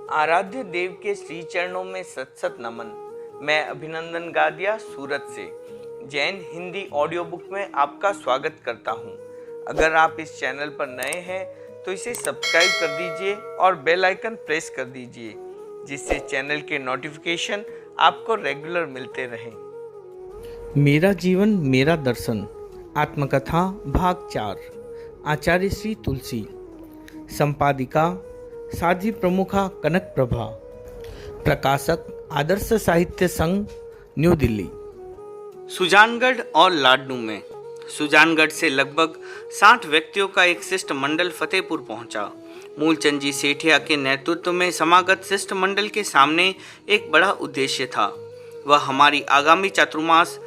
आराध्य देव के श्री चरणों में सत सत नमन। मैं अभिनंदन गादिया सूरत से जैन हिंदी ऑडियो बुक में आपका स्वागत करता हूं। अगर आप इस चैनल पर नए हैं तो इसे सब्सक्राइब कर दीजिए और बेल आइकन प्रेस कर दीजिए, जिससे चैनल के नोटिफिकेशन आपको रेगुलर मिलते रहें। मेरा जीवन मेरा दर्शन, आत्मकथा भाग 4, आचार्य श्री तुलसी, संपादिका साध्वी प्रमुखा कनक प्रभा, प्रकाशक आदर्श साहित्य संघ, न्यू दिल्ली। सुजानगढ़ और लाडनू में सुजानगढ़ से लगभग 60 व्यक्तियों का एक शिष्टमंडल फतेहपुर पहुंचा। मूलचंद जी सेठिया के नेतृत्व में समागत शिष्टमंडल के सामने एक बड़ा उद्देश्य था। वह हमारी आगामी चातुर्मास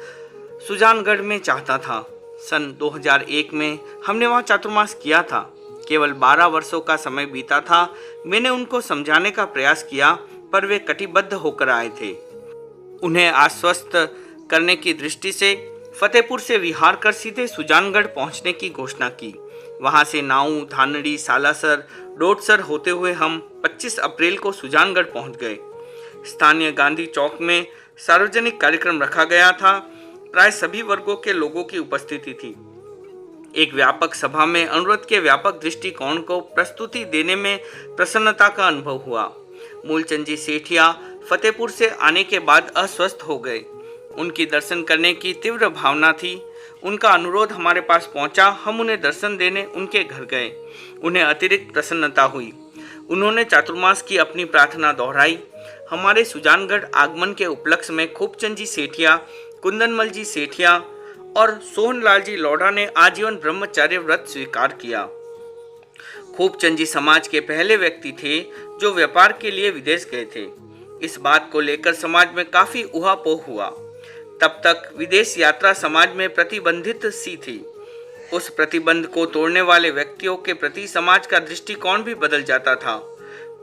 सुजानगढ़ में चाहता था। सन 2001 में हमने वहाँ चातुर्मास किया था। केवल 12 वर्षों का समय बीता था। मैंने उनको समझाने का प्रयास किया, पर वे कटिबद्ध होकर आए थे। उन्हें आश्वस्त करने की दृष्टि से फतेहपुर से विहार कर सीधे सुजानगढ़ पहुंचने की घोषणा की। वहां से नाऊ, धानड़ी, सालासर, डोडसर होते हुए हम 25 अप्रैल को सुजानगढ़ पहुंच गए। स्थानीय गांधी चौक में सार्वजनिक कार्यक्रम रखा गया था। प्राय सभी वर्गों के लोगों की उपस्थिति थी। एक व्यापक सभा में अनुरोध के व्यापक दृष्टिकोण को प्रस्तुति देने में प्रसन्नता का अनुभव हुआ। मूलचंद जी सेठिया फतेहपुर से आने के बाद अस्वस्थ हो गए। उनकी दर्शन करने की तीव्र भावना थी। उनका अनुरोध हमारे पास पहुंचा। हम उन्हें दर्शन देने उनके घर गए। उन्हें अतिरिक्त प्रसन्नता हुई। उन्होंने चातुर्मास की अपनी प्रार्थना दोहराई। हमारे सुजानगढ़ आगमन के उपलक्ष्य में खूबचंद जी सेठिया, कुंदनमल जी सेठिया और सोहनलाल जी लौढ़ा ने आजीवन ब्रह्मचर्य व्रत स्वीकार किया। खूबचंद जी समाज के पहले व्यक्ति थे जो व्यापार के लिए विदेश गए थे। इस बात को लेकर समाज में काफी उहापोह हुआ। तब तक विदेश यात्रा समाज में प्रतिबंधित सी थी। उस प्रतिबंध को तोड़ने वाले व्यक्तियों के प्रति समाज का दृष्टिकोण भी बदल जाता था।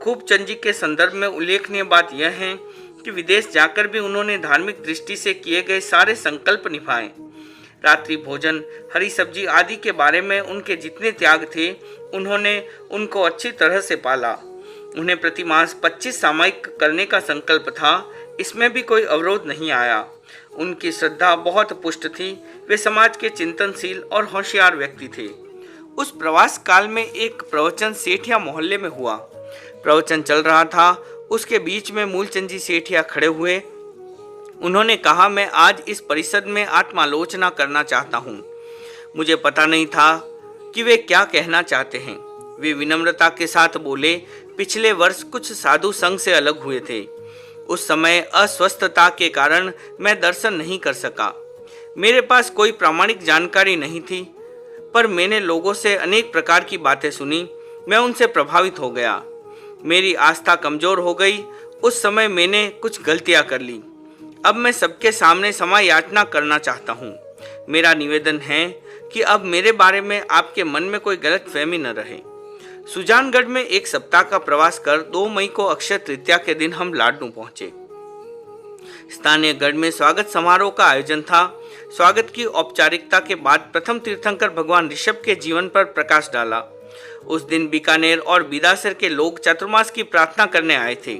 खूबचंद जी के संदर्भ में उल्लेखनीय बात यह है कि विदेश जाकर भी उन्होंने धार्मिक दृष्टि से किए गए सारे संकल्प निभाए। रात्रि भोजन, हरी सब्जी आदि के बारे में उनके जितने त्याग थे, उन्होंने उनको अच्छी तरह से पाला। उन्हें प्रतिमास 25 सामयिक करने का संकल्प था। इसमें भी कोई अवरोध नहीं आया। उनकी श्रद्धा बहुत पुष्ट थी। वे समाज के चिंतनशील और होशियार व्यक्ति थे। उस प्रवास काल में एक प्रवचन सेठिया मोहल्ले में हुआ। प्रवचन चल रहा था। उसके बीच में मूलचंद जी सेठिया खड़े हुए। उन्होंने कहा, मैं आज इस परिषद में आत्मालोचना करना चाहता हूँ। मुझे पता नहीं था कि वे क्या कहना चाहते हैं। वे विनम्रता के साथ बोले, पिछले वर्ष कुछ साधु संघ से अलग हुए थे। उस समय अस्वस्थता के कारण मैं दर्शन नहीं कर सका। मेरे पास कोई प्रामाणिक जानकारी नहीं थी, पर मैंने लोगों से अनेक प्रकार की बातें सुनी। मैं उनसे प्रभावित हो गया। मेरी आस्था कमजोर हो गई। उस समय मैंने कुछ गलतियां कर ली। अब मैं सबके सामने क्षमा याचना करना चाहता हूँ। मेरा निवेदन है कि अब मेरे बारे में आपके मन में कोई गलतफहमी न रहे। सुजानगढ़ में एक सप्ताह का प्रवास कर 2 मई को अक्षय तृतीया के दिन हम लाडनू पहुंचे। स्थानीय गढ़ में स्वागत समारोह का आयोजन था। स्वागत की औपचारिकता के बाद प्रथम तीर्थंकर भगवान ऋषभ के जीवन पर प्रकाश डाला। उस दिन बीकानेर और बिदासर के लोग चातुर्मास की प्रार्थना करने आए थे।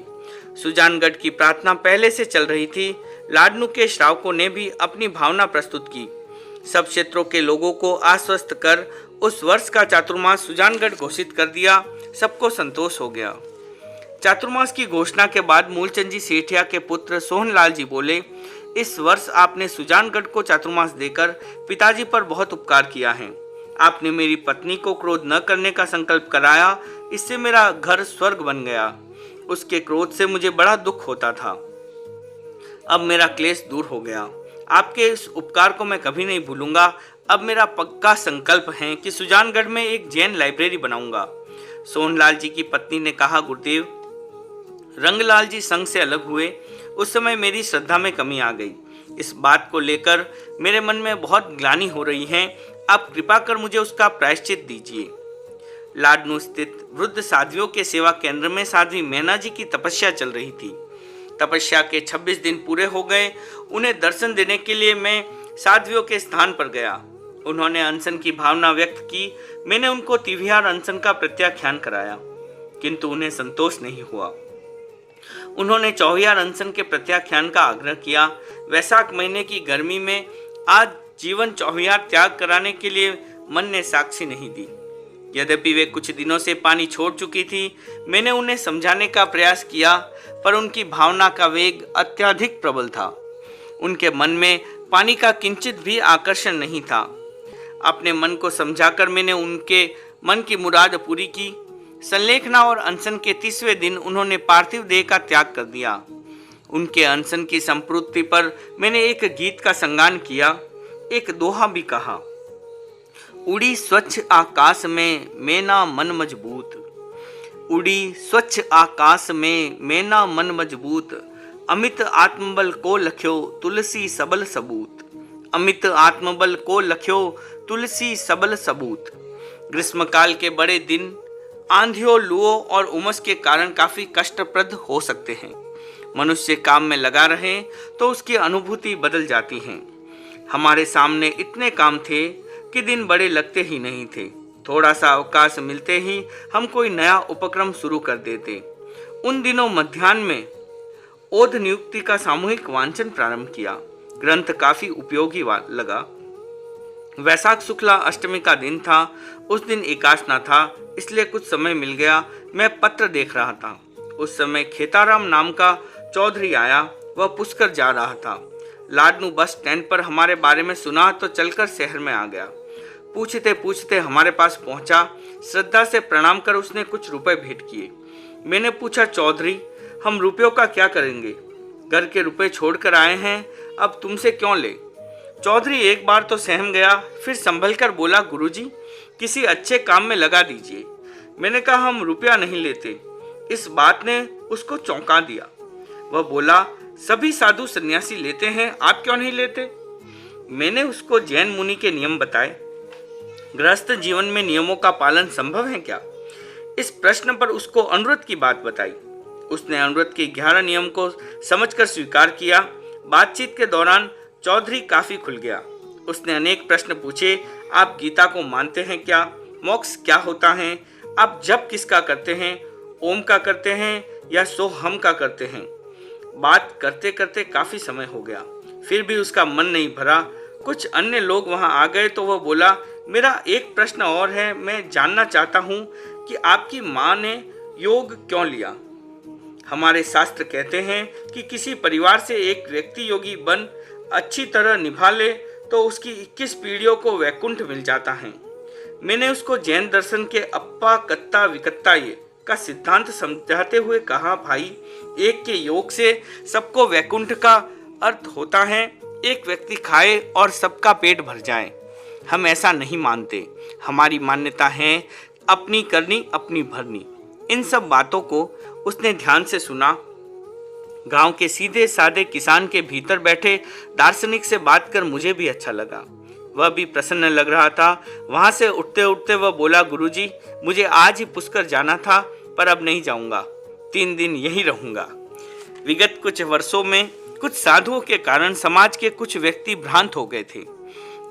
सुजानगढ़ की प्रार्थना पहले से चल रही थी। लाडनू के श्रावकों ने भी अपनी भावना प्रस्तुत की। सब क्षेत्रों के लोगों को आश्वस्त कर उस वर्ष का चातुर्मास सुजानगढ़ घोषित कर दिया। सबको संतोष हो गया। चातुर्मास की घोषणा के बाद मूलचंद जी सेठिया के पुत्र सोहनलाल जी बोले, इस वर्ष आपने सुजानगढ़ को चातुर्मास देकर पिताजी पर बहुत उपकार किया है। आपने मेरी पत्नी को क्रोध न करने का संकल्प कराया। इससे मेरा घर स्वर्ग बन गया। उसके क्रोध से मुझे बड़ा दुख होता था। अब मेरा क्लेश दूर हो गया। आपके इस उपकार को मैं कभी नहीं भूलूंगा। अब मेरा पक्का संकल्प है कि सुजानगढ़ में एक जैन लाइब्रेरी बनाऊंगा। सोहनलाल जी की पत्नी ने कहा, गुरुदेव, रंगलाल जी संघ से अलग हुए उस समय मेरी श्रद्धा में कमी आ गई। इस बात को लेकर मेरे मन में बहुत ग्लानि हो रही है। आप कृपा कर मुझे उसका प्रायश्चित दीजिए। लाडनू स्थित वृद्ध साध्वियों के सेवा केंद्र में साध्वी मैना जी की तपस्या चल रही थी। तपस्या के 26 दिन पूरे हो गए। उन्हें दर्शन देने के लिए मैं साध्वियों के स्थान पर गया। उन्होंने अनशन की भावना व्यक्त की। मैंने उनको तिविहार अनशन का प्रत्याख्यान कराया, किंतु उन्हें संतोष नहीं हुआ। उन्होंने चौहियार अनशन के प्रत्याख्यान का आग्रह किया। वैशाख महीने की गर्मी में आज जीवन चौहियार त्याग कराने के लिए मन ने साक्षी नहीं दी। यद्यपि वे कुछ दिनों से पानी छोड़ चुकी थी, मैंने उन्हें समझाने का प्रयास किया, पर उनकी भावना का वेग अत्यधिक प्रबल था। उनके मन में पानी का किंचित भी आकर्षण नहीं था। अपने मन को समझाकर मैंने उनके मन की मुराद पूरी की। संलेखना और अनशन के 30वें दिन उन्होंने पार्थिव देह का त्याग कर दिया। उनके अनशन की संपूर्ति पर मैंने एक गीत का संगान किया, एक दोहा भी कहा। उड़ी स्वच्छ आकाश में मेना मन मजबूत, उड़ी स्वच्छ आकाश में मेना मन मजबूत, अमित आत्मबल को लख्यो तुलसी सबल सबूत, अमित आत्मबल को लख्यो तुलसी सबल सबूत। ग्रीष्मकाल के बड़े दिन आंधियों, लुओं और उमस के कारण काफी कष्टप्रद हो सकते हैं। मनुष्य काम में लगा रहे तो उसकी अनुभूति बदल जाती है। हमारे सामने इतने काम थे कि दिन बड़े लगते ही नहीं थे। थोड़ा सा अवकाश मिलते ही हम कोई नया उपक्रम शुरू कर देते। उन दिनों मध्याह्न में ओध नियुक्ति का सामूहिक वांचन प्रारंभ किया। ग्रंथ काफी उपयोगी लगा। वैशाख शुक्ला अष्टमी का दिन था। उस दिन एकादशा था, इसलिए कुछ समय मिल गया। मैं पत्र देख रहा था। उस समय खेताराम नाम का चौधरी आया। वह पुष्कर जा रहा था। लाडनू बस स्टैंड पर हमारे बारे में सुना तो चलकर शहर में आ गया। पूछते पूछते हमारे पास पहुंचा। श्रद्धा से प्रणाम कर उसने कुछ रुपए भेंट किए। मैंने पूछा, चौधरी हम रुपयों का क्या करेंगे? घर के रुपए छोड़कर आए हैं, अब तुमसे क्यों ले? चौधरी एक बार तो सहम गया, फिर संभल कर बोला, गुरुजी किसी अच्छे काम में लगा दीजिए। मैंने कहा, हम रुपया नहीं लेते। इस बात ने उसको चौंका दिया। वह बोला, सभी साधु सन्यासी लेते हैं, आप क्यों नहीं लेते? मैंने उसको जैन मुनि के नियम बताए। गृहस्थ जीवन में नियमों का पालन संभव है क्या? इस प्रश्न पर उसको अनुव्रत की बात बताई। उसने अनुव्रत के 11 नियम को समझकर स्वीकार किया। बातचीत के दौरान चौधरी काफी खुल गया। उसने अनेक प्रश्न पूछे। आप गीता को मानते हैं क्या? मोक्ष क्या होता है? आप जप किसका करते हैं? ओम का करते हैं या सोहम का करते हैं? बात करते करते काफी समय हो गया, फिर भी उसका मन नहीं भरा। कुछ अन्य लोग वहां आ गए तो वह बोला, मेरा एक प्रश्न और है। मैं जानना चाहता हूं कि आपकी माँ ने योग क्यों लिया? हमारे शास्त्र कहते हैं कि किसी परिवार से एक व्यक्ति योगी बन अच्छी तरह निभा ले तो उसकी 21 पीढ़ियों को वैकुंठ मिल जाता है। मैंने उसको जैन दर्शन के अप्पा कत्ता विकत्ता ये का सिद्धांत समझाते हुए कहा, भाई एक के योग से सबको वैकुंठ का अर्थ होता है। एक व्यक्ति खाए और सबका पेट भर जाए। हम ऐसा नहीं मानते। हमारी मान्यता है अपनी करनी अपनी भरनी। इन सब बातों को उसने ध्यान से सुना। गांव के सीधे साधे किसान के भीतर बैठे दार्शनिक से बात कर मुझे भी अच्छा लगा। वह भी प्रसन्न लग रहा था। वहां से उठते उठते वह बोला, गुरुजी मुझे आज ही पुष्कर जाना था, पर अब नहीं जाऊंगा। 3 दिन यहीं रहूंगा। विगत कुछ वर्षों में कुछ साधुओं के कारण समाज के कुछ व्यक्ति भ्रांत हो गए थे,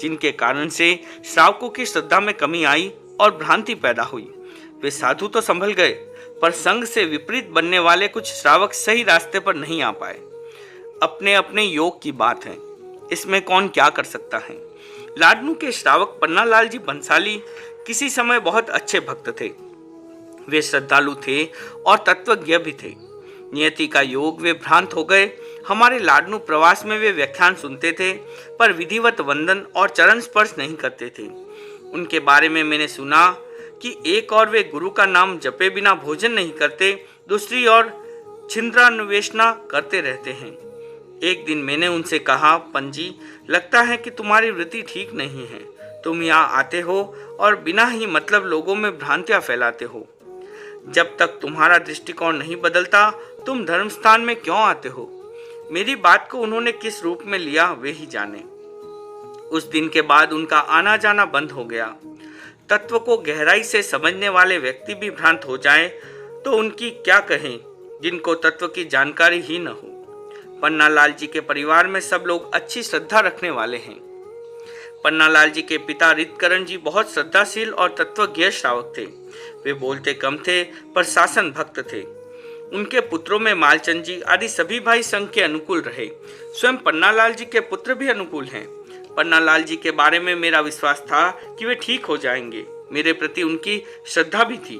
जिनके कारण से श्रावकों की श्रद्धा में कमी आई और भ्रांति पैदा हुई। वे साधु तो संभल गए, पर संघ से विपरीत बनने वाले कुछ श्रावक सही रास्ते पर नहीं आ पाए। अपने अपने योग की बात है, इसमें कौन क्या कर सकता है। लाडनू के श्रावक पन्नालाल जी बंसाली किसी समय बहुत अच्छे भक्त थे। वे श्रद्धालु थे और तत्वज्ञ भी थे। नियति का योग वे भ्रांत हो गए। हमारे लाडनू प्रवास में वे व्याख्यान सुनते थे, पर विधिवत वंदन और चरण स्पर्श नहीं करते थे। उनके बारे में मैंने सुना कि एक और वे गुरु का नाम जपे बिना भोजन नहीं करते, दूसरी ओर छिंद्रान्वेषणा करते रहते हैं। एक दिन मैंने उनसे कहा, पंजी लगता है कि तुम्हारी वृत्ति ठीक नहीं है। तुम यहाँ आते हो और बिना ही मतलब लोगों में भ्रांतियां फैलाते हो। जब तक तुम्हारा दृष्टिकोण नहीं बदलता तुम धर्मस्थान में क्यों आते हो? मेरी बात को उन्होंने किस रूप में लिया वे ही जाने। उस दिन के बाद उनका आना जाना बंद हो गया। तत्व को गहराई से समझने वाले व्यक्ति भी भ्रांत हो जाएं तो उनकी क्या कहें, जिनको तत्व की जानकारी ही न हो। पन्नालाल जी के परिवार में सब लोग अच्छी श्रद्धा रखने वाले हैं। पन्नालाल जी के पिता रितकरण जी बहुत श्रद्धाशील और तत्वज्ञ श्रावक थे। वे बोलते कम थे पर शासन भक्त थे। उनके पुत्रों में मालचंद जी आदि सभी भाई संघ के अनुकूल रहे। स्वयं पन्नालाल जी के पुत्र भी अनुकूल हैं। पन्नालाल जी के बारे में मेरा विश्वास था कि वे ठीक हो जाएंगे। मेरे प्रति उनकी श्रद्धा भी थी,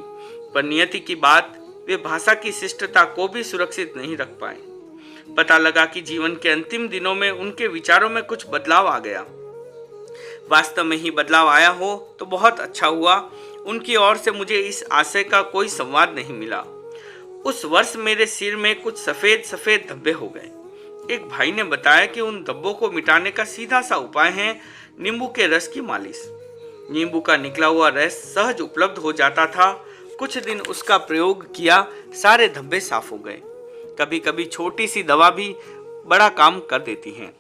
पर नियति की बात, वे भाषा की शिष्टता को भी सुरक्षित नहीं रख पाए। पता लगा कि जीवन के अंतिम दिनों में उनके विचारों में कुछ बदलाव आ गया। वास्तव में ही बदलाव आया हो तो बहुत अच्छा हुआ। उनकी ओर से मुझे इस आशय का कोई संवाद नहीं मिला। उस वर्ष मेरे सिर में कुछ सफेद सफेद धब्बे हो गए। एक भाई ने बताया कि उन धब्बों को मिटाने का सीधा सा उपाय है नींबू के रस की मालिश। नींबू का निकला हुआ रस सहज उपलब्ध हो जाता था। कुछ दिन उसका प्रयोग किया, सारे धब्बे साफ हो गए। कभी कभी छोटी सी दवा भी बड़ा काम कर देती है।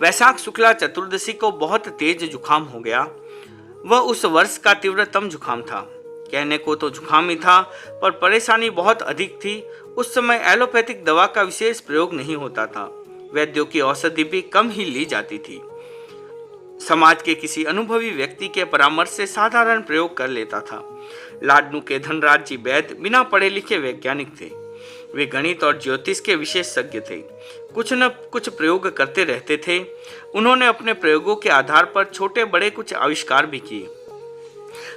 वैशाख शुक्ला चतुर्दशी को बहुत तेज जुकाम हो गया। वह उस वर्ष का तीव्रतम जुकाम था। कहने को तो जुकाम ही था, पर परेशानी बहुत अधिक थी। उस समय एलोपैथिक दवा का विशेष प्रयोग नहीं होता था। वैद्यों की औषधि भी कम ही ली जाती थी। समाज के किसी अनुभवी व्यक्ति के परामर्श से साधारण प्रयोग कर लेता था। लाडनू के धनराज जी वैद्य बिना पढ़े लिखे वैज्ञानिक थे। वे गणित और ज्योतिष के विशेषज्ञ थे। कुछ न कुछ प्रयोग करते रहते थे। उन्होंने अपने प्रयोगों के आधार पर छोटे बड़े कुछ आविष्कार भी किए।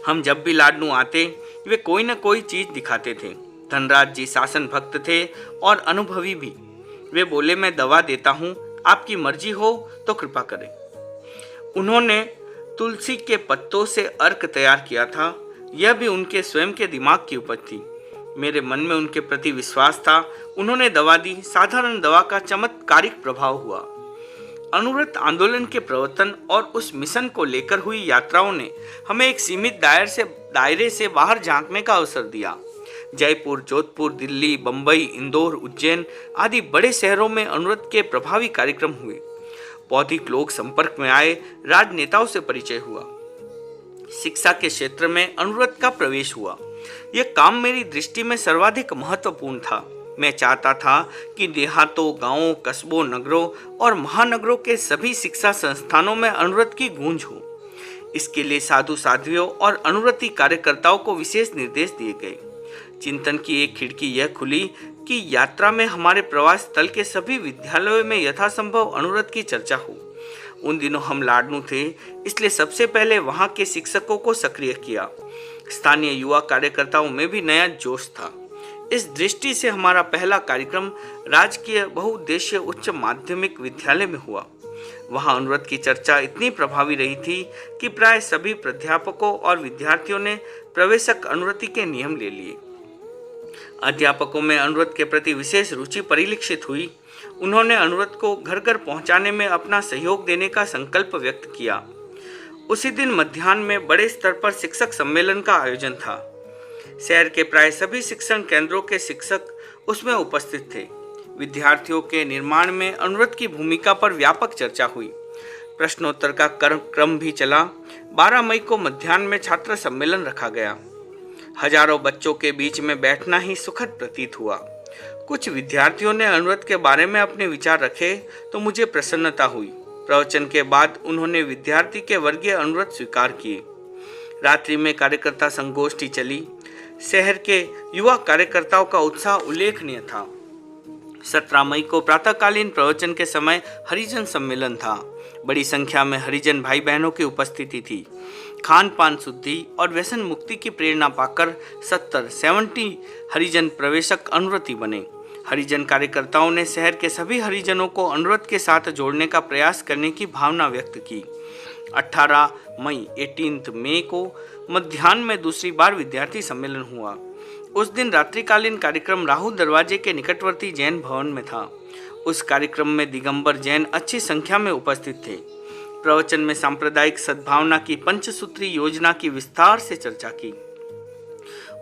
हम जब भी लाडनू आते, वे कोई न कोई चीज दिखाते थे। धनराज जी शासन भक्त थे और अनुभवी भी। वे बोले, मैं दवा देता हूँ, आपकी मर्जी हो तो कृपा करें। उन्होंने तुलसी के पत्तों से अर्क तैयार किया था। यह भी उनके स्वयं के दिमाग की उपज थी। मेरे मन में उनके प्रति विश्वास था। उन्होंने दवा दी। साधारण दवा का चमत्कारिक प्रभाव हुआ। अनुव्रत आंदोलन के प्रवर्तन और उस मिशन को लेकर हुई यात्राओं ने हमें एक सीमित दायरे से बाहर झांकने का अवसर दिया। जयपुर, जोधपुर, दिल्ली, बंबई, इंदौर, उज्जैन आदि बड़े शहरों में अनुव्रत के प्रभावी कार्यक्रम हुए। बौद्धिक लोग संपर्क में आए। राजनेताओं से परिचय हुआ। शिक्षा के क्षेत्र में अनुव्रत का प्रवेश हुआ। यह काम मेरी दृष्टि में सर्वाधिक महत्वपूर्ण था। मैं चाहता था कि देहातों, गांवों, कस्बों, नगरों और महानगरों के सभी शिक्षा संस्थानों में अनुव्रत की गूंज हो। इसके लिए साधु साध्वियों और अनुव्रती कार्यकर्ताओं को विशेष निर्देश दिए गए। चिंतन की एक खिड़की यह खुली कि यात्रा में हमारे प्रवास स्थल के सभी विद्यालयों में यथासंभव अनुव्रत की चर्चा हो। उन दिनों हम लाडनू थे, इसलिए सबसे पहले वहां के शिक्षकों को सक्रिय किया। स्थानीय युवा कार्यकर्ताओं में भी नया जोश था। इस दृष्टि से हमारा पहला कार्यक्रम राजकीय बहुउद्देशीय उच्च माध्यमिक विद्यालय में हुआ। वहां अनुव्रत की चर्चा इतनी प्रभावी रही थी कि प्राय सभी प्राध्यापकों और विद्यार्थियों ने प्रवेशक अनुव्रति के नियम ले लिए। अध्यापकों में अनुव्रत के प्रति विशेष रुचि परिलक्षित हुई। उन्होंने अनुव्रत को घर घर पहुंचाने में अपना सहयोग देने का संकल्प व्यक्त किया। उसी दिन मध्याह्न में बड़े स्तर पर शिक्षक सम्मेलन का आयोजन था। शहर के प्राय सभी शिक्षण केंद्रों के शिक्षक उसमें उपस्थित थे। विद्यार्थियों के निर्माण में अनुव्रत की भूमिका पर व्यापक चर्चा हुई। प्रश्नोत्तर का क्रम भी चला। 12 मई को मध्याह्न में छात्र सम्मेलन रखा गया। हजारों बच्चों के बीच में बैठना ही सुखद प्रतीत हुआ। कुछ विद्यार्थियों ने अनुव्रत के बारे में अपने विचार रखे तो मुझे प्रसन्नता हुई। प्रवचन के बाद उन्होंने विद्यार्थी के वर्गीय अनुव्रत स्वीकार किए। रात्रि में कार्यकर्ता संगोष्ठी चली। शहर के युवा कार्यकर्ताओं का उत्साह उल्लेखनीय था। 17 मई को प्रातःकालीन प्रवचन के समय हरिजन सम्मेलन था। बड़ी संख्या में हरिजन भाई बहनों की उपस्थिति थी। खान पान शुद्धि और व्यसन मुक्ति की प्रेरणा पाकर 70 हरिजन प्रवेशक अनुव्रती बने। हरिजन कार्यकर्ताओं ने शहर के सभी हरिजनों को अनुव्रत के साथ जोड़ने का प्रयास करने की भावना व्यक्त की। 18 मई को मध्याह्न में दूसरी बार विद्यार्थी सम्मेलन हुआ। उस दिन रात्रिकालीन कार्यक्रम राहु दरवाजे के निकटवर्ती जैन भवन में था। उस कार्यक्रम में दिगंबर जैन अच्छी संख्या में उपस्थित थे। प्रवचन में सांप्रदायिक सद्भावना की पंचसूत्री योजना की विस्तार से चर्चा की।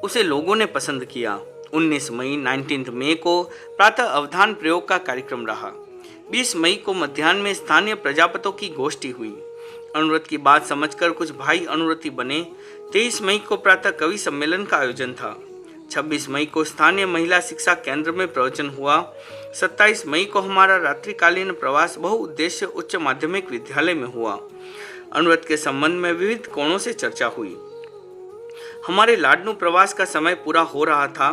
उसे लोगों ने पसंद किया। 19 मई को प्रातः अवधान प्रयोग का कार्यक्रम रहा। 20 मई को मध्याह्न में स्थानीय प्रजापतों की गोष्ठी हुई। अनुव्रत की बात समझकर कुछ भाई अनुव्रती बने। 23 मई को प्रातः कवि सम्मेलन का आयोजन था। 26 मई को स्थानीय महिला शिक्षा केंद्र में प्रवचन हुआ। 27 मई को हमारा रात्रिकालीन प्रवास बहुउद्देश्य उच्च माध्यमिक विद्यालय में हुआ। अनुव्रत के संबंध में विविध कोणों से चर्चा हुई। हमारे लाडनू प्रवास का समय पूरा हो रहा था।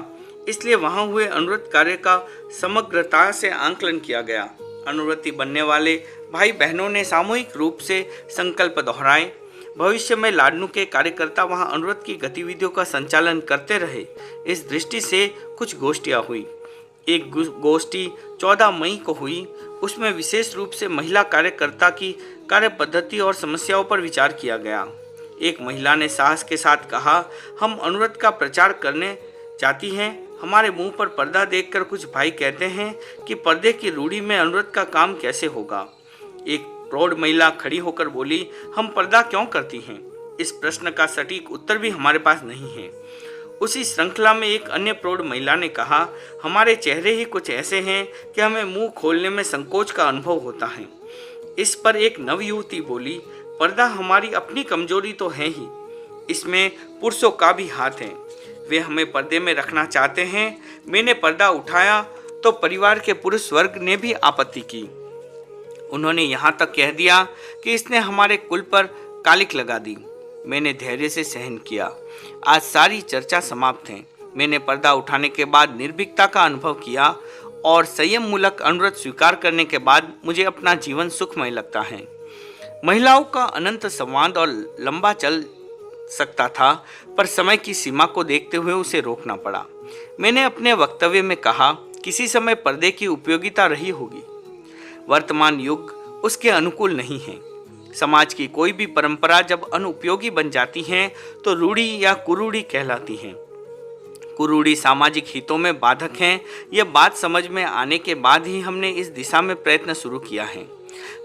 इसलिए वहां हुए अनुव्रत कार्य का समग्रता से आंकलन किया गया। अनुव्रती बनने वाले भाई बहनों ने सामूहिक रूप से संकल्प दोहराए। भविष्य में लाडनू के कार्यकर्ता वहां अनुव्रत की गतिविधियों का संचालन करते रहे। इस दृष्टि से कुछ गोष्ठियां हुई। एक गोष्ठी 14 मई को हुई। उसमें विशेष रूप से महिला कार्यकर्ता की कार्य पद्धति और समस्याओं पर विचार किया गया। एक महिला ने साहस के साथ कहा, हम अनुव्रत का प्रचार करने जाती हैं। हमारे मुंह पर पर्दा देखकर कुछ भाई कहते हैं कि पर्दे की रूढ़ी में अनुव्रत का काम कैसे होगा। एक प्रौढ़ महिला खड़ी होकर बोली, हम पर्दा क्यों करती हैं? इस प्रश्न का सटीक उत्तर भी हमारे पास नहीं है। उसी श्रृंखला में एक अन्य प्रौढ़ महिला ने कहा, हमारे चेहरे ही कुछ ऐसे हैं कि हमें मुंह खोलने में संकोच का अनुभव होता है। इस पर एक नवयुवती बोली, पर्दा हमारी अपनी कमजोरी तो है ही, इसमें पुरुषों का भी हाथ है। वे हमें पर्दे में रखना चाहते हैं। मैंने पर्दा उठाया तो परिवार के पुरुष वर्ग ने भी आपत्ति की। उन्होंने यहाँ तक कह दिया कि इसने हमारे कुल पर कालिक लगा दी। मैंने धैर्य से सहन किया। आज सारी चर्चा समाप्त है। मैंने पर्दा उठाने के बाद निर्भीकता का अनुभव किया और संयम मूलक अनुव्रत स्वीकार करने के बाद मुझे अपना जीवन सुखमय लगता है। महिलाओं का अनंत संवाद और लंबा चल सकता था, पर समय की सीमा को देखते हुए उसे रोकना पड़ा। मैंने अपने वक्तव्य में कहा, किसी समय पर्दे की उपयोगिता रही होगी। वर्तमान युग उसके अनुकूल नहीं है। समाज की कोई भी परंपरा जब अनुपयोगी बन जाती है तो रूढ़ी या कुरूढ़ी कहलाती है। कुरूढ़ी सामाजिक हितों में बाधक हैं। यह बात समझ में आने के बाद ही हमने इस दिशा में प्रयत्न शुरू किया है।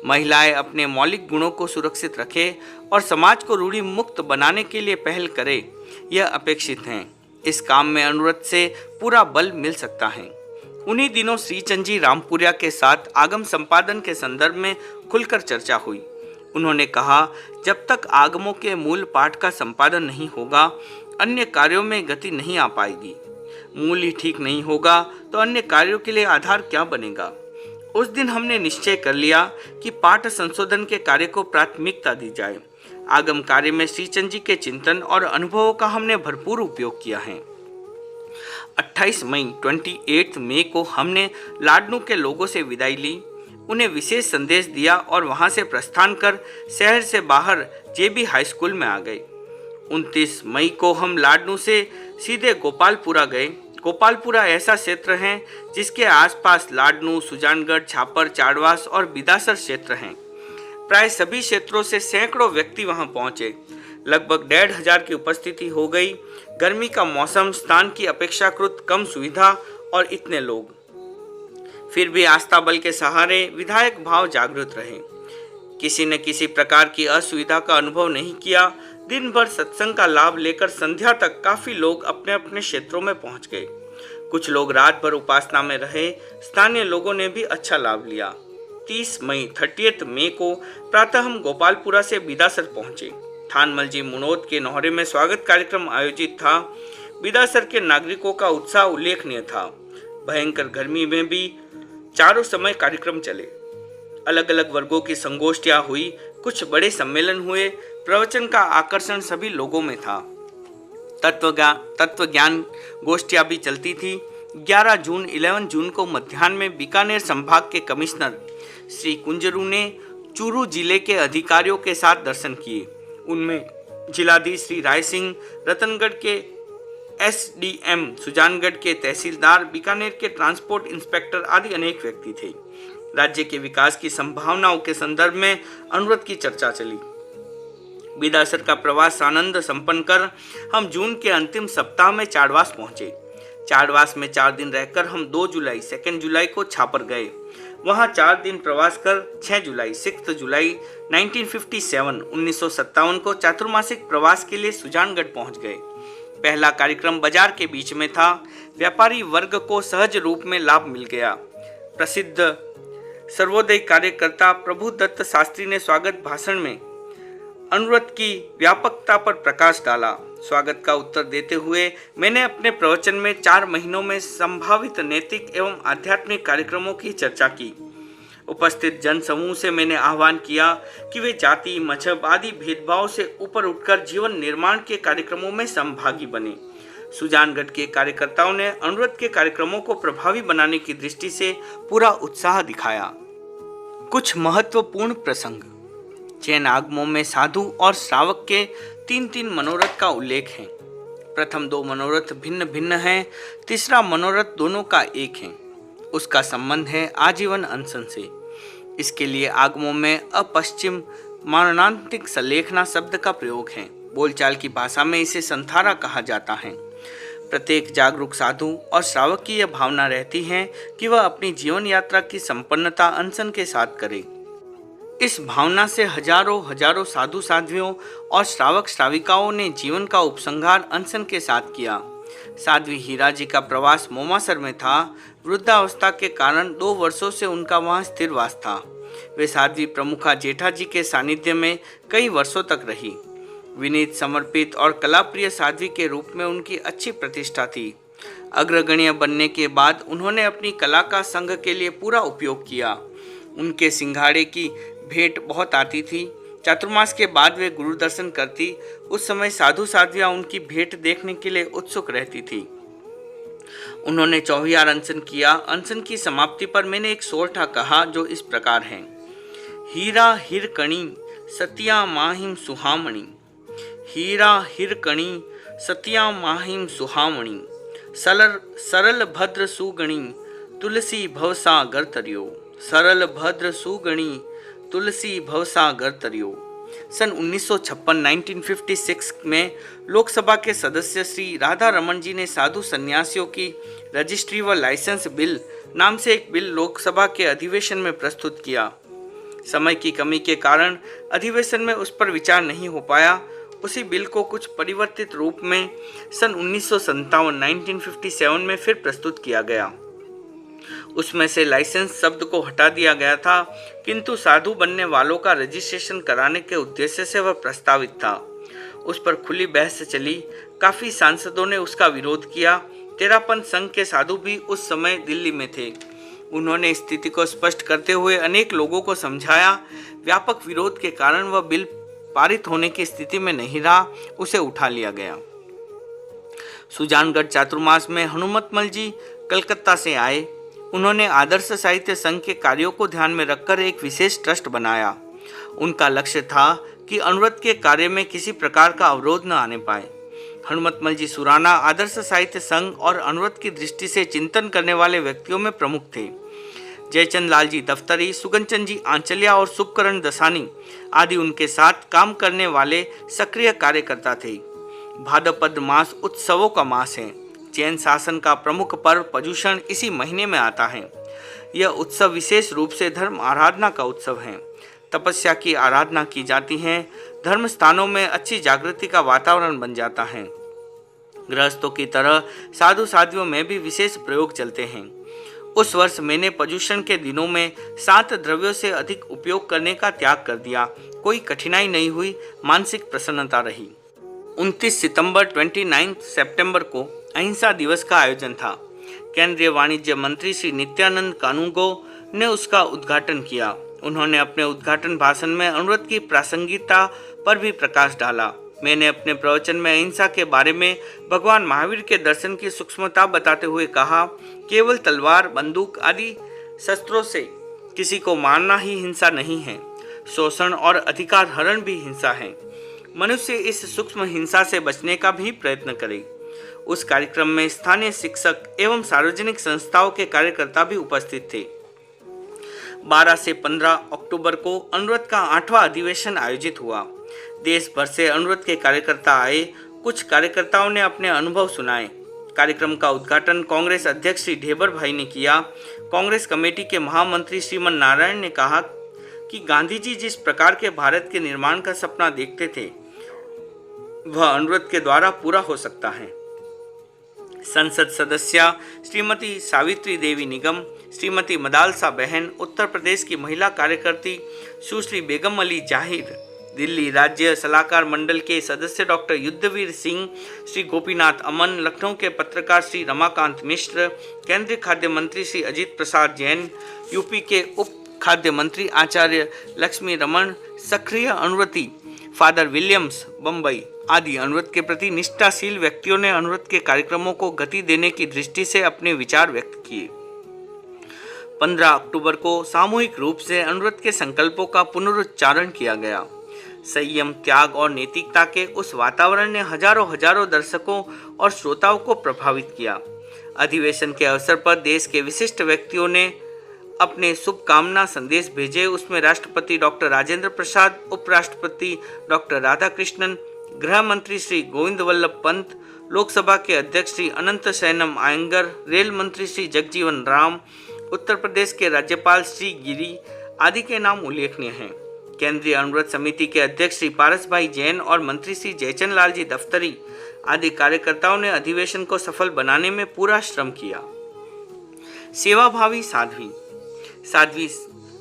महिलाएं अपने मौलिक गुणों को सुरक्षित रखें और समाज को रूढ़ी मुक्त बनाने के लिए पहल करें, यह अपेक्षित है। इस काम में अनुव्रत से पूरा बल मिल सकता है। उन्हीं दिनों श्रीचंद जी रामपुरिया के साथ आगम संपादन के संदर्भ में खुलकर चर्चा हुई। उन्होंने कहा, जब तक आगमों के मूल पाठ का संपादन नहीं होगा, अन्य कार्यों में गति नहीं आ पाएगी। मूल ही ठीक नहीं होगा तो अन्य कार्यों के लिए आधार क्या बनेगा। उस दिन हमने निश्चय कर लिया कि पाठ संशोधन के कार्य को प्राथमिकता दी जाए। आगम कार्य में श्रीचंद जी के चिंतन और अनुभवों का हमने भरपूर उपयोग किया है। 28 मई को हमने लाडनू के लोगों से विदाई ली, उन्हें विशेष संदेश दिया और वहां से प्रस्थान कर शहर से बाहर जेबी हाई स्कूल में आ गए। 29 मई को हम लाडनू से सीधे गोपालपुरा गए। गोपालपुरा ऐसा क्षेत्र है जिसके आसपास लाडनू, सुजानगढ़, छापर, चाड़वास और बिदासर क्षेत्र हैं। प्राय सभी क्षेत्रों से सैकड़ों व्यक्ति वहां पहुंचे। लगभग 1,500 की उपस्थिति हो गई। गर्मी का मौसम, स्थान की अपेक्षाकृत कम सुविधा और इतने लोग। फिर भी आस्था बल के सहारे विधायक भाव जागृत रहे। किसी न किसी प्रकार की असुविधा का अनुभव नहीं किया। दिन भर सत्संग का लाभ लेकर संध्या तक काफी लोग अपने अपने क्षेत्रों में पहुंच गए। कुछ लोग रात भर उपासना में रहे। स्थानीय लोगों ने भी अच्छा लाभ लिया। 30 मई को प्रातः हम गोपालपुरा से बिदासर पहुंचे। थानमल जी मुनोद के नौहरे में स्वागत कार्यक्रम आयोजित था। बिदासर के नागरिकों का उत्साह उल्लेखनीय था। भयंकर गर्मी में भी चारों समय कार्यक्रम चले। अलग अलग वर्गों की संगोष्ठियां हुई, कुछ बड़े सम्मेलन हुए। प्रवचन का आकर्षण सभी लोगों में था। तत्व ज्ञान गोष्ठियां भी चलती थी। 11 जून को मध्याह्न में बीकानेर संभाग के कमिश्नर श्री कुंजरू ने चूरू जिले के अधिकारियों के साथ दर्शन किए। उनमें जिलाधीश श्री राय सिंह, रतनगढ़ के SDM, सुजानगढ़ के तहसीलदार, बीकानेर के ट्रांसपोर्ट इंस्पेक्टर आदि अनेक व्यक्ति थे। राज्य के विकास की संभावनाओं के संदर्भ में अनुव्रत की चर्चा चली। बिदासर का प्रवास आनंद संपन्न कर हम जून के अंतिम सप्ताह में चाड़वास पहुंचे। चाड़वास में 4 दिन रहकर हम 2 जुलाई को छापर गए। वहां 4 दिन प्रवास कर 6 जुलाई 1957 को चातुर्मासिक प्रवास के लिए सुजानगढ़ पहुंच गए। पहला कार्यक्रम बाजार के बीच में था। व्यापारी वर्ग को सहज रूप में लाभ मिल गया। प्रसिद्ध सर्वोदय कार्यकर्ता प्रभु दत्त शास्त्री ने स्वागत भाषण में अनुव्रत की व्यापकता पर प्रकाश डाला। स्वागत का उत्तर देते हुए मैंने अपने प्रवचन में 4 महीनों में संभावित नैतिक एवं आध्यात्मिक कार्यक्रमों की चर्चा की। उपस्थित जन समूह से मैंने आह्वान किया कि वे जाति, मजहब आदि भेदभाव से ऊपर उठकर जीवन निर्माण के कार्यक्रमों में सहभागी बने। सुजानगढ़ के कार्यकर्ताओं ने अनुव्रत के कार्यक्रमों को प्रभावी बनाने की दृष्टि से पूरा उत्साह दिखाया। कुछ महत्वपूर्ण प्रसंग। जैन आगमों में साधु और श्रावक के 3-3 मनोरथ का उल्लेख है। प्रथम 2 मनोरथ भिन्न भिन्न हैं, तीसरा मनोरथ दोनों का एक है। उसका संबंध है आजीवन अनशन से। इसके लिए आगमों में अपश्चिम मारणांतिक सलेखना शब्द का प्रयोग है। बोलचाल की भाषा में इसे संथारा कहा जाता है। प्रत्येक जागरूक साधु और श्रावक की यह भावना रहती है कि वह अपनी जीवन यात्रा की संपन्नता अनशन के साथ करे। इस भावना से हजारों साधु साध्वियों और श्रावक श्राविकाओं ने जीवन का उपसंहार अनशन के साथ किया। साध्वी हीरा जी का प्रवास मोमासर में था। वृद्धावस्था के कारण 2 वर्षों से उनका वहां स्थिर वास था। वे साध्वी प्रमुखा जेठा जी के सानिध्य में कई वर्षों तक रही। विनीत, समर्पित और कलाप्रिय साध्वी के रूप में उनकी अच्छी प्रतिष्ठा थी। अग्रगण्य बनने के बाद उन्होंने अपनी कला का संघ के लिए पूरा उपयोग किया। उनके सिंघाड़े की भेंट बहुत आती थी। चातुर्मास के बाद वे गुरु दर्शन करती। उस समय साधु साध्वियां उनकी भेंट देखने के लिए उत्सुक रहती थी। उन्होंने 24 अनशन किया। अनशन की समाप्ति पर मैंने एक सोरठा कहा जो इस प्रकार है। हीरा हिरकणी सतिया माहिम सुहामणि, हीरा हिरकणी सतिया माहिम सुहामणि, सरल भद्र सुगणी तुलसी भवसागर तरियो, सरल भद्र सुगणी तुलसी भवसागर तरियो। सन 1956 में लोकसभा के सदस्य श्री राधा रमन जी ने साधु सन्यासियों की रजिस्ट्री व लाइसेंस बिल नाम से एक बिल लोकसभा के अधिवेशन में प्रस्तुत किया। समय की कमी के कारण अधिवेशन में उस पर विचार नहीं हो पाया। उसी बिल को कुछ परिवर्तित रूप में सन 1957 में फिर प्रस्तुत किया गया। उसमें से लाइसेंस शब्द को हटा दिया गया था, किंतु साधु बनने वालों का रजिस्ट्रेशन कराने के उद्देश्य से वह प्रस्तावित था। उस पर खुली बहस चली। काफी सांसदों ने उसका विरोध किया। तेरापंथ संघ के साधु भी उस समय दिल्ली में थे। उन्होंने स्थिति को स्पष्ट करते हुए अनेक लोगों को समझाया। व्यापक विरोध के कारण वह बिल पारित होने की स्थिति में नहीं रहा, उसे उठा लिया गया। सुजानगढ़ चातुर्मास में हनुमतमल जी कलकत्ता से आए। उन्होंने आदर्श साहित्य संघ के कार्यों को ध्यान में रखकर एक विशेष ट्रस्ट बनाया। उनका लक्ष्य था कि अनुव्रत के कार्य में किसी प्रकार का अवरोध न आने पाए। हनुमतमल जी सुराना आदर्श साहित्य संघ और अनुव्रत की दृष्टि से चिंतन करने वाले व्यक्तियों में प्रमुख थे। जयचंद लाल जी दफ्तरी, सुगनचंद जी आंचलिया और सुबकरण दसानी आदि उनके साथ काम करने वाले सक्रिय कार्यकर्ता थे। भाद्रपद मास उत्सवों का मास है। जैन शासन का प्रमुख पर्व पर्युषण इसी महीने में आता है। यह उत्सव विशेष रूप से धर्म आराधना का उत्सव है। तपस्या की आराधना की जाती है। धर्म स्थानों में अच्छी जागृति का वातावरण बन जाता है। गृहस्थों की तरह साधु साध्वियों में भी विशेष प्रयोग चलते हैं। उस वर्ष मैंने पर्युषण के दिनों में 7 द्रव्यों से अधिक उपयोग करने का त्याग कर दिया। कोई कठिनाई नहीं हुई, मानसिक प्रसन्नता रही। 29 सितंबर 29 सितंबर को अहिंसा दिवस का आयोजन था। केंद्रीय वाणिज्य मंत्री श्री नित्यानंद कानूगो ने उसका उद्घाटन किया। उन्होंने अपने उद्घाटन भाषण में अनुव्रत की प्रासंगिकता पर भी प्रकाश डाला। मैंने अपने प्रवचन में अहिंसा के बारे में भगवान महावीर के दर्शन की सूक्ष्मता बताते हुए कहा, केवल तलवार, बंदूक आदि शस्त्रों से किसी को मारना ही हिंसा नहीं है, शोषण और अधिकार हरण भी हिंसा है। मनुष्य इस सूक्ष्म हिंसा से बचने का भी प्रयत्न करे। उस कार्यक्रम में स्थानीय शिक्षक एवं सार्वजनिक संस्थाओं के कार्यकर्ता भी उपस्थित थे। 12 से 15 अक्टूबर को अनुव्रत का 8वां अधिवेशन आयोजित हुआ। देश भर से अनुव्रत के कार्यकर्ता आए। कुछ कार्यकर्ताओं ने अपने अनुभव सुनाए। कार्यक्रम का उद्घाटन कांग्रेस अध्यक्ष श्री ढेबर भाई ने किया। कांग्रेस कमेटी के महामंत्री श्रीमन नारायण ने कहा कि गांधी जी जिस प्रकार के भारत के निर्माण का सपना देखते थे वह अनुव्रत के द्वारा पूरा हो सकता है। संसद सदस्या श्रीमती सावित्री देवी निगम, श्रीमती मदालसा बहन, उत्तर प्रदेश की महिला कार्यकर्ती सुश्री बेगम अली जाहिर, दिल्ली राज्य सलाहकार मंडल के सदस्य डॉक्टर युद्धवीर सिंह, श्री गोपीनाथ अमन, लखनऊ के पत्रकार श्री रमाकांत मिश्र, केंद्रीय खाद्य मंत्री श्री अजीत प्रसाद जैन, यूपी के उप खाद्य मंत्री आचार्य लक्ष्मी रमन, सक्रिय अनुव्रती फादर विलियम्स बम्बई आदि अनुव्रत के प्रति निष्ठाशील व्यक्तियों ने अनुव्रत के कार्यक्रमों को गति देने की दृष्टि से अपने विचार व्यक्त किए। 15 अक्टूबर को सामूहिक रूप से अनुव्रत के संकल्पों का पुनरुच्चारण किया गया। संयम, त्याग और नैतिकता के उस वातावरण ने हजारों दर्शकों और श्रोताओं को प्रभावित किया। अधिवेशन के अवसर पर देश के विशिष्ट व्यक्तियों ने अपने शुभकामना संदेश भेजे। उसमें राष्ट्रपति डॉक्टर राजेंद्र प्रसाद, उपराष्ट्रपति डॉक्टर राधाकृष्णन, गृह मंत्री श्री गोविंद वल्लभ पंत, लोकसभा के अध्यक्ष श्री अनंत शयनम आयंगर, रेल मंत्री श्री जगजीवन राम, उत्तर प्रदेश के राज्यपाल श्री गिरी आदि के नाम उल्लेखनीय हैं। केंद्रीय अनुव्रत समिति के अध्यक्ष श्री पारस भाई जैन और मंत्री श्री जयचंद लाल जी दफ्तरी आदि कार्यकर्ताओं ने अधिवेशन को सफल बनाने में पूरा श्रम किया। सेवाभावी साध्वी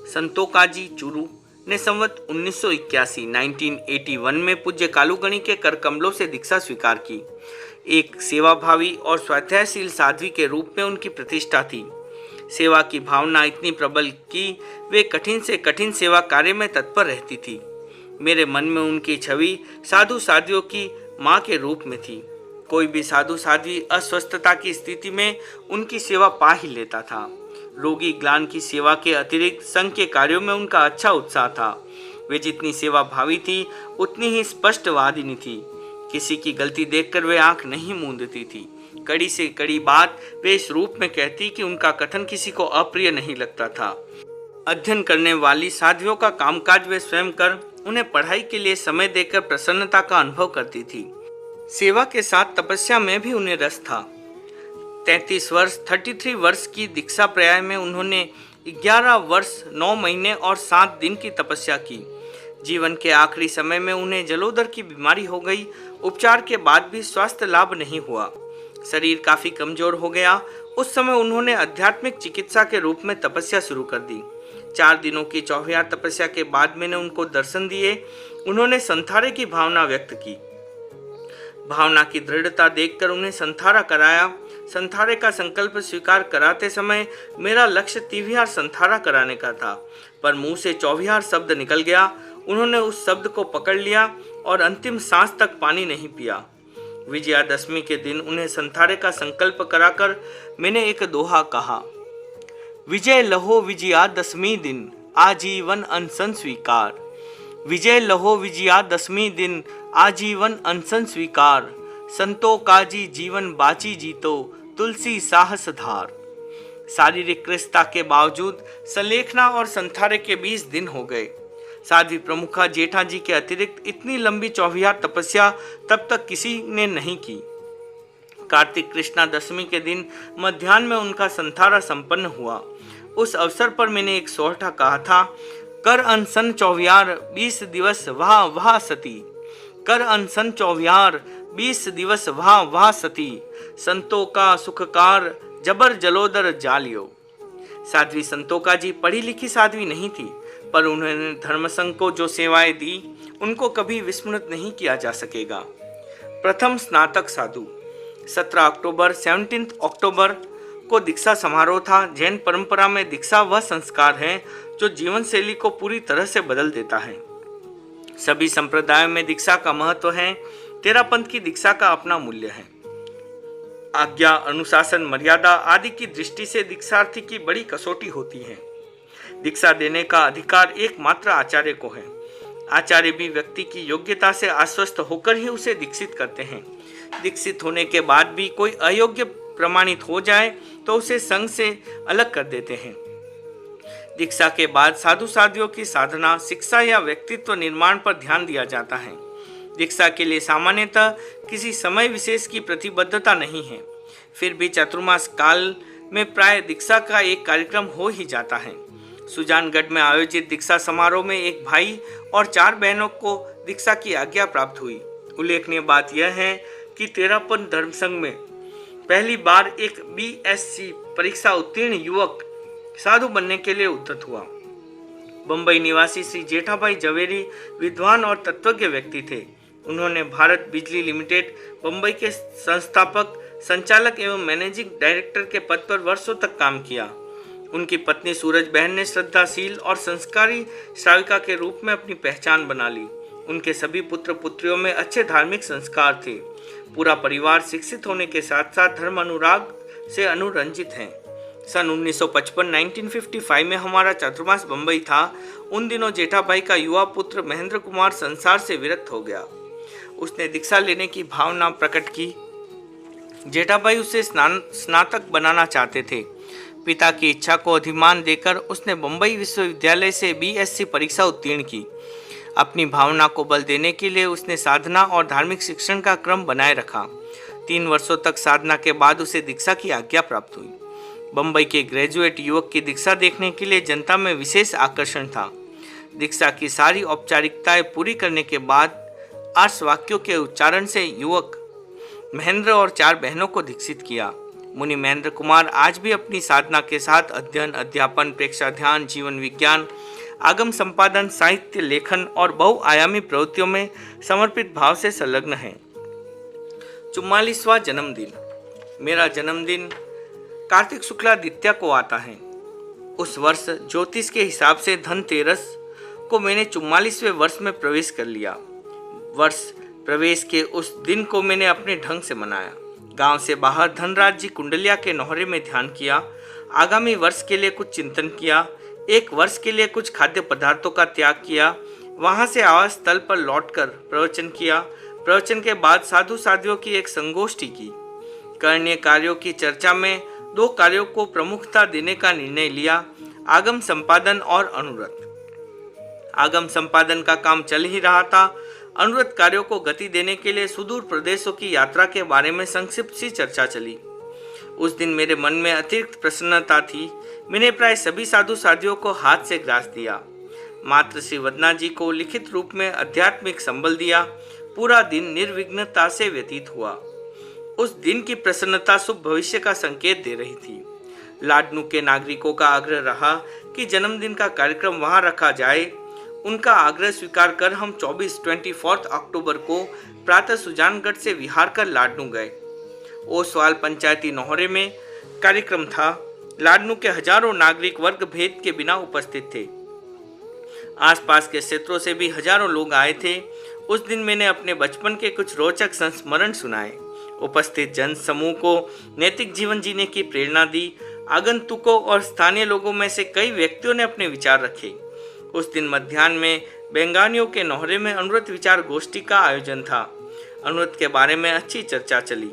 संतोकाजी चुरू ने संवत 1981 में पूज्य कालूगणी के कर कमलों से दीक्षा स्वीकार की। एक सेवाभावी और स्वाध्यायशील साध्वी के रूप में उनकी प्रतिष्ठा थी। सेवा की भावना इतनी प्रबल कि वे कठिन से कठिन सेवा कार्य में तत्पर रहती थी। मेरे मन में उनकी छवि साधु साध्वियों की माँ के रूप में थी। कोई भी साधु साध्वी अस्वस्थता की स्थिति में उनकी सेवा पा ही लेता था। रोगी ग्लान की सेवा के अतिरिक्त संघ के कार्यों में उनका अच्छा उत्साह था। वे जितनी सेवा भावी थी उतनी ही स्पष्टवादिनी थी। किसी की गलती देखकर वे आंख नहीं मूंदती थी। कड़ी से कड़ी बात वे इस रूप में कहती कि उनका कथन किसी को अप्रिय नहीं लगता था। अध्ययन करने वाली साध्वियों का कामकाज वे स्वयं कर उन्हें पढ़ाई के लिए समय देकर प्रसन्नता का अनुभव करती थी। सेवा के साथ तपस्या में भी उन्हें रस था। 33 वर्ष की दीक्षा पर्याय में उन्होंने 11 वर्ष 9 महीने और 7 दिन की तपस्या की। जीवन के आखिरी समय में उन्हें जलोदर की बीमारी हो गई। उपचार के बाद भी स्वास्थ्य लाभ नहीं हुआ। शरीर काफी कमजोर हो गया। उस समय उन्होंने आध्यात्मिक चिकित्सा के रूप में तपस्या शुरू कर दी। 4 दिनों की चौहियार तपस्या के बाद मैंने उनको दर्शन दिए। उन्होंने संथारे की भावना व्यक्त की। भावना की दृढ़ता देखकर उन्हें संथारा कराया। संथारे का संकल्प स्वीकार कराते समय मेरा लक्ष्य तिविहार संथारा कराने का था, पर मुंह से चौविहार शब्द निकल गया। उन्होंने उस शब्द को पकड़ लिया और अंतिम सांस तक पानी नहीं पिया। विजयादशमी के दिन उन्हें संथारे का संकल्प कराकर मैंने एक दोहा कहा, विजय लहो विजयादशमी दिन आजीवन अनशन स्वीकार। विजय लहो विजयादशमी दिन आजीवन अनशन स्वीकार। संतो काजी जीवन बाची जीतो तुलसी साहस धार। शारीरिक क्रिस्ता के बावजूद सलेखना और संथारे के 20 दिन हो गए। साध्वी प्रमुखा जेठा जी के अतिरिक्त इतनी लंबी चौहियार तपस्या तब तक किसी ने नहीं की। कार्तिक कृष्णा दशमी के दिन मध्याह्न में उनका संथारा संपन्न हुआ। उस अवसर पर मैंने एक सोहठा कहा था, कर अनशन चौवियार 20 दिवस वाह वाह सती। कर अनशन चौवियार 20 दिवस वाह वाह सती। संतों का सुखकार जबर जलोदर जालियो। साध्वी संतोका जी पढ़ी लिखी साध्वी नहीं थी, पर उन्होंने धर्मसंघ को जो सेवाएं दी उनको कभी विस्मृत नहीं किया जा सकेगा। प्रथम स्नातक साधु 17 अक्टूबर 17 अक्टूबर को दीक्षा समारोह था। जैन परंपरा में दीक्षा वह संस्कार है जो जीवन शैली को पूरी तरह से बदल देता है। सभी संप्रदायों में दीक्षा का महत्व है। तेरापंथ की दीक्षा का अपना मूल्य है। आज्ञा, अनुशासन, मर्यादा आदि की दृष्टि से दीक्षार्थी की बड़ी कसौटी होती है। दीक्षा देने का अधिकार एकमात्र आचार्य को है। आचार्य भी व्यक्ति की योग्यता से आश्वस्त होकर ही उसे दीक्षित करते हैं। दीक्षित होने के बाद भी कोई अयोग्य प्रमाणित हो जाए तो उसे संघ से अलग कर देते हैं। दीक्षा के बाद साधु साध्वियों की साधना, शिक्षा या व्यक्तित्व निर्माण पर ध्यान दिया जाता है। दीक्षा के लिए सामान्यतः किसी समय विशेष की प्रतिबद्धता नहीं है। फिर भी चतुर्मास काल में प्राय दीक्षा का एक कार्यक्रम हो ही जाता है। सुजानगढ़ में आयोजित दीक्षा समारोह में एक भाई और 4 बहनों को दीक्षा की आज्ञा प्राप्त हुई। उल्लेखनीय बात यह है कि तेरापंथ धर्म संघ में पहली बार एक BSc परीक्षा उत्तीर्ण युवक साधु बनने के लिए उद्यत हुआ। बंबई निवासी श्री जेठाभाई जवेरी विद्वान और तत्वज्ञ व्यक्ति थे। उन्होंने भारत बिजली लिमिटेड बंबई के संस्थापक, संचालक एवं मैनेजिंग डायरेक्टर के पद पर वर्षों तक काम किया। उनकी पत्नी सूरज बहन ने श्रद्धाशील और संस्कारी श्राविका के रूप में अपनी पहचान बना ली। उनके सभी पुत्र पुत्रियों में अच्छे धार्मिक संस्कार थे। पूरा परिवार शिक्षित होने के साथ साथ धर्म अनुराग से अनुरंजित हैं। सन 1955 में हमारा चातुर्मास बंबई था। उन दिनों जेठाभाई का युवा पुत्र महेंद्र कुमार संसार से विरक्त हो गया। उसने दीक्षा लेने की भावना प्रकट की। जेठाभाई उसे स्नातक बनाना चाहते थे। पिता की इच्छा को अधिमान देकर उसने बंबई विश्वविद्यालय से बीएससी परीक्षा उत्तीर्ण की। अपनी भावना को बल देने के लिए उसने साधना और धार्मिक शिक्षण का क्रम बनाए रखा। 3 वर्षों तक साधना के बाद उसे दीक्षा की आज्ञा प्राप्त हुई। बंबई के ग्रेजुएट युवक की दीक्षा देखने के लिए जनता में विशेष आकर्षण था। दीक्षा की सारी औपचारिकताएं पूरी करने के बाद आर्ष वाक्यों के उच्चारण से युवक महेंद्र और 4 बहनों को दीक्षित किया। मुनि महेंद्र कुमार आज भी अपनी साधना के साथ अध्ययन, अध्यापन, प्रेक्षाध्यान, जीवन विज्ञान, आगम संपादन, साहित्य लेखन और बहुआयामी प्रवृत्तियों में समर्पित भाव से संलग्न हैं। 44वां जन्मदिन। मेरा जन्मदिन कार्तिक शुक्ला द्वितीया को आता है। उस वर्ष ज्योतिष के हिसाब से धनतेरस को मैंने 44वें वर्ष में प्रवेश कर लिया। वर्ष प्रवेश के उस दिन को मैंने अपने ढंग से मनाया। गांव से बाहर धनराज जी कुंडलिया के नौहरे में ध्यान किया। आगामी वर्ष के लिए कुछ चिंतन किया। 1 वर्ष के लिए कुछ खाद्य पदार्थों का त्याग किया। वहां से आवास स्थल पर लौटकर प्रवचन किया। प्रवचन के बाद साधु साधियों की एक संगोष्ठी की। करणीय कार्यों की चर्चा में 2 कार्यों को प्रमुखता देने का निर्णय लिया, आगम संपादन और अनुव्रत। आगम संपादन का काम चल ही रहा था। अनुव्रत कार्यों को गति देने के लिए सुदूर प्रदेशों की यात्रा के बारे में संक्षिप्त सी चर्चा चली। उस दिन मेरे मन में अतिरिक्त प्रसन्नता थी। मैंने प्राय सभी साधु साधियों को हाथ से ग्रास दिया। मात्र श्री वदना जी को लिखित रूप में आध्यात्मिक संबल दिया। पूरा दिन निर्विघ्नता से व्यतीत हुआ। उस दिन की प्रसन्नता शुभ भविष्य का संकेत दे रही थी। लाडनू के नागरिकों का आग्रह रहा कि जन्मदिन का कार्यक्रम वहां रखा जाए। उनका आग्रह स्वीकार कर हम 24 अक्टूबर को प्रातः सुजानगढ़ से विहार कर लाडनू गए। ओसवाल पंचायती नौहरे में कार्यक्रम था। लाडनू के हजारों नागरिक वर्ग भेद के बिना उपस्थित थे। आसपास के क्षेत्रों से भी हजारों लोग आए थे। उस दिन मैंने अपने बचपन के कुछ रोचक संस्मरण सुनाए। उपस्थित जन समूह को नैतिक जीवन जीने की प्रेरणा दी। आगंतुकों और स्थानीय लोगों में से कई व्यक्तियों ने अपने विचार रखे। उस दिन मध्याह्न में बेंगानियों के नौहरे में अनुव्रत विचार गोष्ठी का आयोजन था। अनुव्रत के बारे में अच्छी चर्चा चली।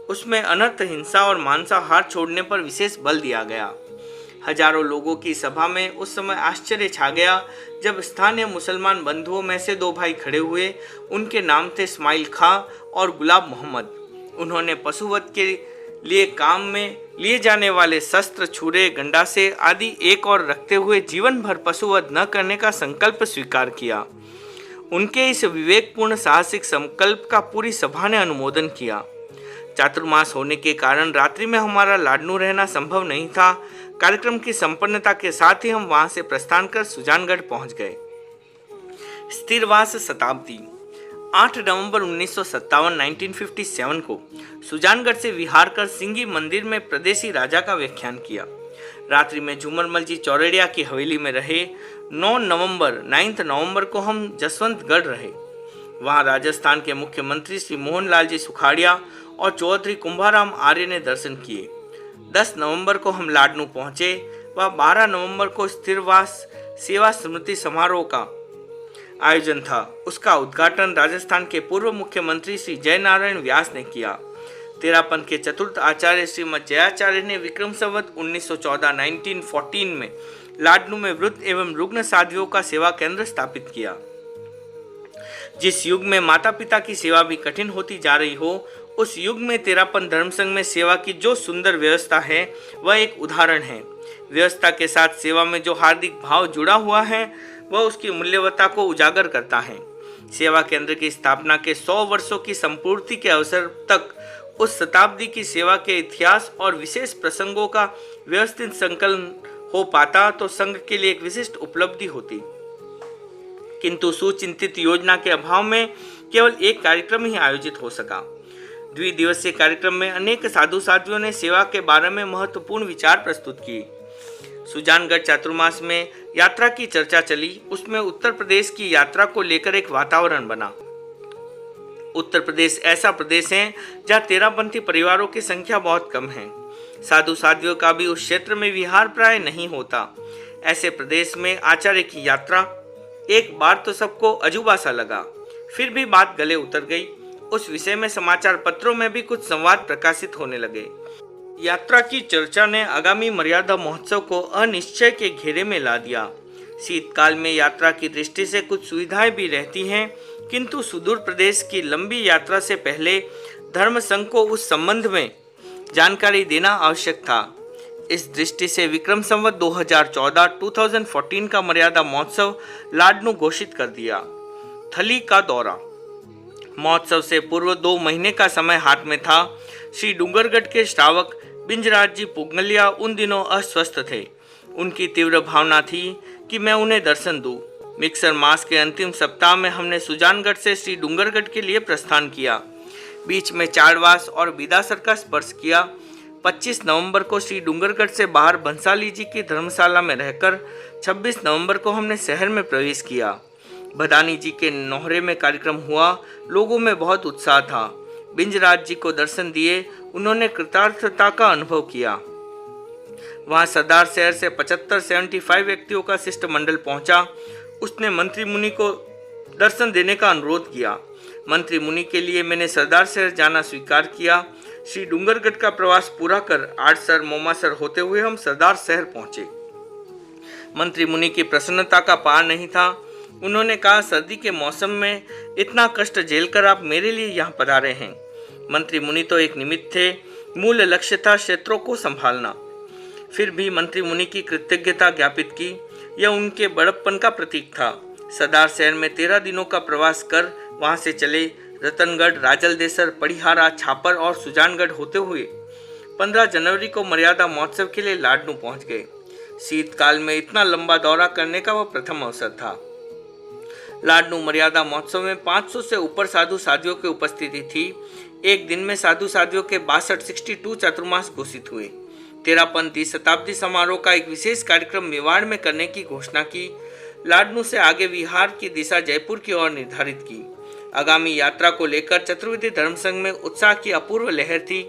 उसमें अनर्थ, हिंसा और मांसाहार छोड़ने पर विशेष बल दिया गया। हजारों लोगों की सभा में उस समय आश्चर्य छा गया जब स्थानीय मुसलमान बंधुओं में से 2 भाई खड़े हुए। उनके नाम थे इस्माइल खां और गुलाब मोहम्मद। उन्होंने पशुवध के लिए काम में लिए जाने वाले शस्त्र, छुरे, गंडासे आदि एक और रखते हुए जीवन भर पशुवध न करने का संकल्प स्वीकार किया। उनके इस विवेकपूर्ण साहसिक संकल्प का पूरी सभा ने अनुमोदन किया। चातुर्मास होने के कारण रात्रि में हमारा लाडनू रहना संभव नहीं था। कार्यक्रम की संपन्नता के साथ ही हम वहां से प्रस्थान कर सुजानगढ़ पहुंच गए। स्थिरवास शताब्दी। 8 नवंबर 1957 को सुजानगढ़ से विहार कर सिंगी मंदिर में प्रदेशी राजा का व्याख्यान किया। रात्रि में झूमरमल जी चौरड़िया की हवेली में रहे। 9 नवंबर को हम जसवंतगढ़ रहे। वहां राजस्थान के मुख्यमंत्री श्री मोहनलाल जी सुखाड़िया और चौधरी कुंभाराम आर्य ने दर्शन किए। 10 नवंबर को हम लाडनू पहुंचे व 12 नवंबर को स्थिरवास सेवा स्मृति समारोह का आयोजन था। उसका उद्घाटन राजस्थान के पूर्व मुख्यमंत्री श्री जयनारायण व्यास ने किया। तेरापन के चतुर्थ आचार्य श्रीमद जयाचार्य ने विक्रम संवत 1914 में लाडनू में वृद्ध एवं रुग्ण साधियों का सेवा केंद्र स्थापित किया। जिस युग में माता पिता की सेवा भी कठिन होती जा रही हो, उस युग में तेरापन धर्म संघ में सेवा की जो सुंदर व्यवस्था है वह एक उदाहरण है। व्यवस्था के साथ सेवा में जो हार्दिक भाव जुड़ा हुआ है वह उसकी मूल्यवत्ता को उजागर करता है। सेवा केंद्र की स्थापना के 100 वर्षों की संपूर्ति के अवसर तक उस शताब्दी की सेवा के इतिहास और विशेष प्रसंगों का व्यवस्थित संकलन हो पाता तो संघ के लिए एक विशिष्ट उपलब्धि होती। किंतु सुचिंतित योजना के अभाव में केवल एक कार्यक्रम ही आयोजित हो सका। द्विदिवसीय कार्यक्रम में अनेक साधु साधियों ने सेवा के बारे में महत्वपूर्ण विचार प्रस्तुत किए। सुजानगढ़ चातुर्मास में यात्रा की चर्चा चली, उसमें उत्तर प्रदेश की यात्रा को लेकर एक वातावरण बना। उत्तर प्रदेश ऐसा प्रदेश है जहाँ तेरापंथी परिवारों की संख्या बहुत कम है। साधु साध्वियों का भी उस क्षेत्र में विहार प्राय नहीं होता। ऐसे प्रदेश में आचार्य की यात्रा एक बार तो सबको अजूबा सा लगा, फिर भी बात गले उतर गई। उस विषय में समाचार पत्रों में भी कुछ संवाद प्रकाशित होने लगे। यात्रा की चर्चा ने आगामी मर्यादा महोत्सव को अनिश्चय के घेरे में ला दिया। शीतकाल में यात्रा की दृष्टि से कुछ सुविधाएं भी रहती हैं, किंतु सुदूर प्रदेश की लंबी यात्रा से पहले धर्म संघ को उस संबंध में जानकारी देना आवश्यक था। इस दृष्टि से विक्रम संवत 2014 का मर्यादा महोत्सव लाडनू घोषित कर दिया। थली का दौरा। महोत्सव से पूर्व 2 महीने का समय हाथ में था। श्री डूंगरगढ़ के श्रावक बिंजराज जी पुगलिया उन दिनों अस्वस्थ थे। उनकी तीव्र भावना थी कि मैं उन्हें दर्शन दूं। मिक्सर मास के अंतिम सप्ताह में हमने सुजानगढ़ से श्री डूंगरगढ़ के लिए प्रस्थान किया। बीच में चाड़वास और बिदासर का स्पर्श किया। 25 नवंबर को श्री डूंगरगढ़ से बाहर बंसाली जी की धर्मशाला में रहकर 26 नवंबर को हमने शहर में प्रवेश किया। भदानी जी के नौहरे में कार्यक्रम हुआ। लोगों में बहुत उत्साह था। बिंजराज जी को दर्शन दिए। उन्होंने कृतार्थता का अनुभव किया। वहां सरदार शहर से 75 व्यक्तियों का शिष्टमंडल पहुंचा। उसने मंत्री मुनि को दर्शन देने का अनुरोध किया। मंत्री मुनि के लिए मैंने सरदार शहर जाना स्वीकार किया। श्री डूंगरगढ़ का प्रवास पूरा कर आड़सर मोमासर होते हुए हम सरदार शहर पहुंचे। मंत्री मुनि की प्रसन्नता का पार नहीं था। उन्होंने कहा, सर्दी के मौसम में इतना कष्ट झेलकर आप मेरे लिए यहाँ पधारे हैं। मंत्री मुनि तो एक निमित्त थे, मूल लक्ष्य था क्षेत्रों को संभालना। फिर भी मंत्री मुनि की कृतज्ञता ज्ञापित की। यह उनके बड़प्पन का प्रतीक था। सरदार शहर में 13 दिनों का प्रवास कर वहां से चले रतनगढ़, राजलदेसर, पड़िहारा, छापर और सुजानगढ़ होते हुए 15 जनवरी को मर्यादा महोत्सव के लिए लाडनू पहुंच गए। शीतकाल में इतना लंबा दौरा करने का वह प्रथम अवसर था। लाडनू मर्यादा महोत्सव में 500 से ऊपर साधु साध्वियों की उपस्थिति थी। एक दिन में साधु साध्वियों के 62 चातुर्मास घोषित हुए। तेरापंथी शताब्दी समारोह का एक विशेष कार्यक्रम मेवाड़ में करने की घोषणा की। लाडनू से आगे विहार की दिशा जयपुर की ओर निर्धारित की। आगामी यात्रा को लेकर चतुर्वेदी धर्म संघ में उत्साह की अपूर्व लहर थी।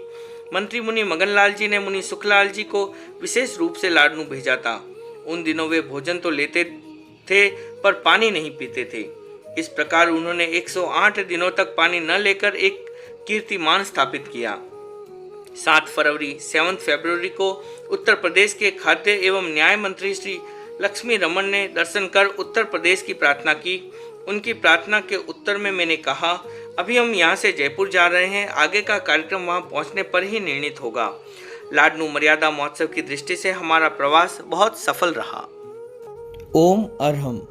मंत्री मुनि मगनलाल जी ने मुनि सुखलाल जी को विशेष रूप से लाडनू भेजा था। उन दिनों वे भोजन तो लेते थे पर पानी नहीं पीते थे। इस प्रकार उन्होंने 108 दिनों तक पानी न लेकर एक कीर्तिमान स्थापित किया। 7 फरवरी को उत्तर प्रदेश के खाद्य एवं न्याय मंत्री श्री लक्ष्मी रमन ने दर्शन कर उत्तर प्रदेश की प्रार्थना की। उनकी प्रार्थना के उत्तर में मैंने कहा, अभी हम यहाँ से जयपुर जा रहे हैं, आगे का कार्यक्रम वहाँ पहुँचने पर ही निर्णित होगा। लाडनू मर्यादा महोत्सव की दृष्टि से हमारा प्रवास बहुत सफल रहा। ओम अरहम।